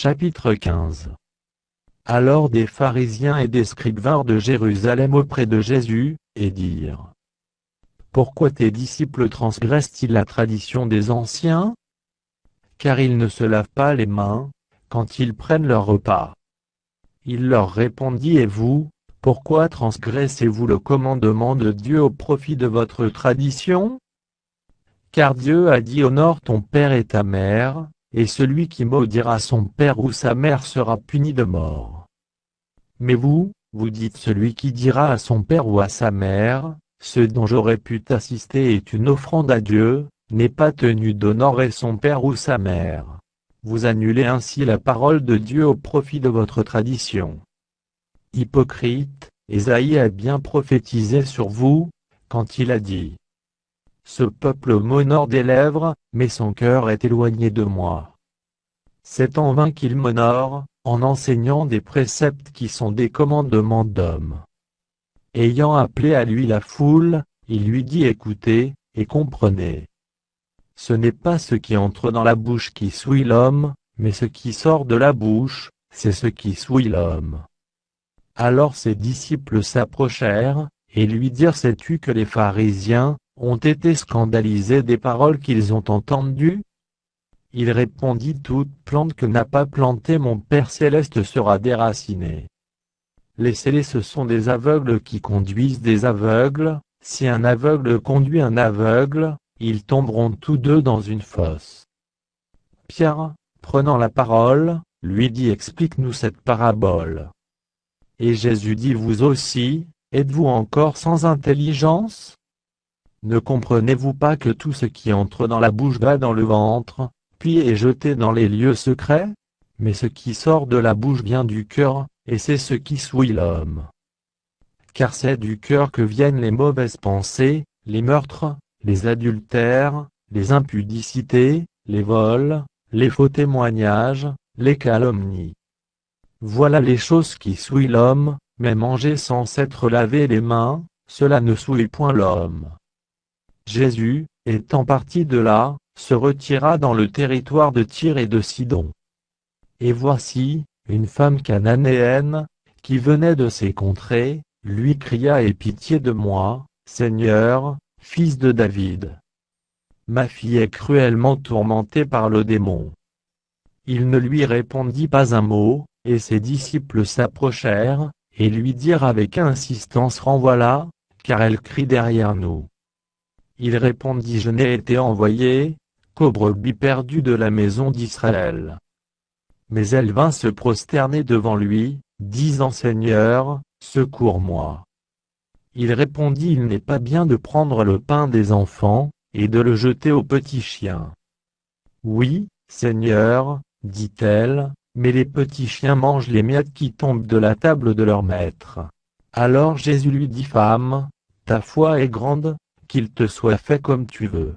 Chapitre 15. Alors des pharisiens et des scribes vinrent de Jérusalem auprès de Jésus, et dirent: Pourquoi tes disciples transgressent-ils la tradition des anciens? Car ils ne se lavent pas les mains, quand ils prennent leur repas. Il leur répondit: Et vous, pourquoi transgressez-vous le commandement de Dieu au profit de votre tradition? Car Dieu a dit: Honore ton père et ta mère, et celui qui maudira son père ou sa mère sera puni de mort. Mais vous, vous dites: celui qui dira à son père ou à sa mère, ce dont j'aurais pu t'assister est une offrande à Dieu, n'est pas tenu d'honorer son père ou sa mère. Vous annulez ainsi la parole de Dieu au profit de votre tradition. Hypocrite, Ésaïe a bien prophétisé sur vous, quand il a dit: Ce peuple m'honore des lèvres, mais son cœur est éloigné de moi. C'est en vain qu'il m'honore, en enseignant des préceptes qui sont des commandements d'hommes. Ayant appelé à lui la foule, il lui dit: Écoutez, et comprenez. Ce n'est pas ce qui entre dans la bouche qui souille l'homme, mais ce qui sort de la bouche, c'est ce qui souille l'homme. Alors ses disciples s'approchèrent, et lui dirent: Sais-tu que les pharisiens ont été scandalisés des paroles qu'ils ont entendues? Il répondit: Toute plante que n'a pas plantée mon Père céleste sera déracinée. Laissez-les, ce sont des aveugles qui conduisent des aveugles. Si un aveugle conduit un aveugle, ils tomberont tous deux dans une fosse. Pierre, prenant la parole, lui dit: Explique-nous cette parabole. Et Jésus dit: Vous aussi, êtes-vous encore sans intelligence? Ne comprenez-vous pas que tout ce qui entre dans la bouche va dans le ventre, puis est jeté dans les lieux secrets? Mais ce qui sort de la bouche vient du cœur, et c'est ce qui souille l'homme. Car c'est du cœur que viennent les mauvaises pensées, les meurtres, les adultères, les impudicités, les vols, les faux témoignages, les calomnies. Voilà les choses qui souillent l'homme, mais manger sans s'être lavé les mains, cela ne souille point l'homme. Jésus, étant parti de là, se retira dans le territoire de Tyr et de Sidon. Et voici, une femme cananéenne, qui venait de ces contrées, lui cria: Aie pitié de moi, Seigneur, fils de David. Ma fille est cruellement tourmentée par le démon. Il ne lui répondit pas un mot, et ses disciples s'approchèrent, et lui dirent avec insistance: Renvoie-la, car elle crie derrière nous. Il répondit: Je n'ai été envoyé qu'aux brebis perdues de la maison d'Israël. Mais elle vint se prosterner devant lui, disant: Seigneur, secours-moi. Il répondit: Il n'est pas bien de prendre le pain des enfants, et de le jeter aux petits chiens. Oui, Seigneur, dit-elle, mais les petits chiens mangent les miettes qui tombent de la table de leur maître. Alors Jésus lui dit: Femme, ta foi est grande, qu'il te soit fait comme tu veux.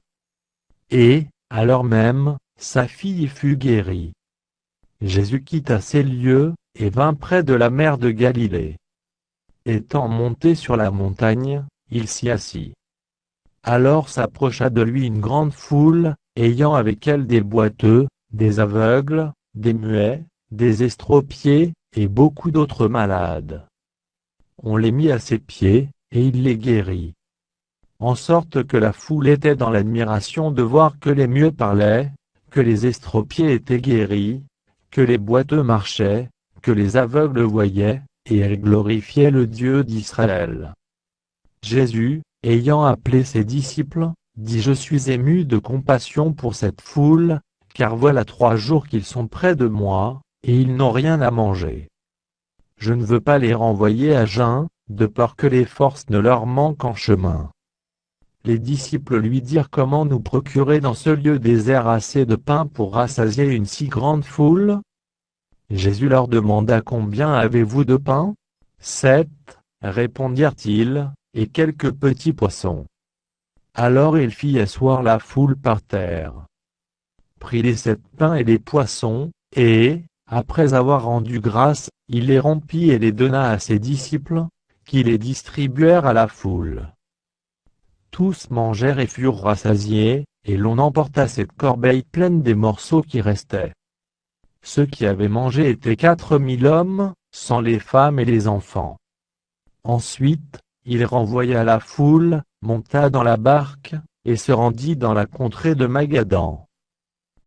Et, à l'heure même, sa fille fut guérie. Jésus quitta ces lieux, et vint près de la mer de Galilée. Étant monté sur la montagne, il s'y assit. Alors s'approcha de lui une grande foule, ayant avec elle des boiteux, des aveugles, des muets, des estropiés, et beaucoup d'autres malades. On les mit à ses pieds, et il les guérit. En sorte que la foule était dans l'admiration de voir que les muets parlaient, que les estropiés étaient guéris, que les boiteux marchaient, que les aveugles voyaient, et elle glorifiait le Dieu d'Israël. Jésus, ayant appelé ses disciples, dit: Je suis ému de compassion pour cette foule, car voilà 3 jours qu'ils sont près de moi, et ils n'ont rien à manger. Je ne veux pas les renvoyer à jeun, de peur que les forces ne leur manquent en chemin. Les disciples lui dirent: Comment nous procurer dans ce lieu désert assez de pain pour rassasier une si grande foule? Jésus leur demanda: Combien avez-vous de pain? 7, répondirent-ils, et quelques petits poissons. Alors il fit asseoir la foule par terre, prit les 7 pains et les poissons, et, après avoir rendu grâce, il les rompit et les donna à ses disciples, qui les distribuèrent à la foule. Tous mangèrent et furent rassasiés, et l'on emporta cette corbeille pleine des morceaux qui restaient. Ceux qui avaient mangé étaient 4000 hommes, sans les femmes et les enfants. Ensuite, il renvoya la foule, monta dans la barque, et se rendit dans la contrée de Magadan.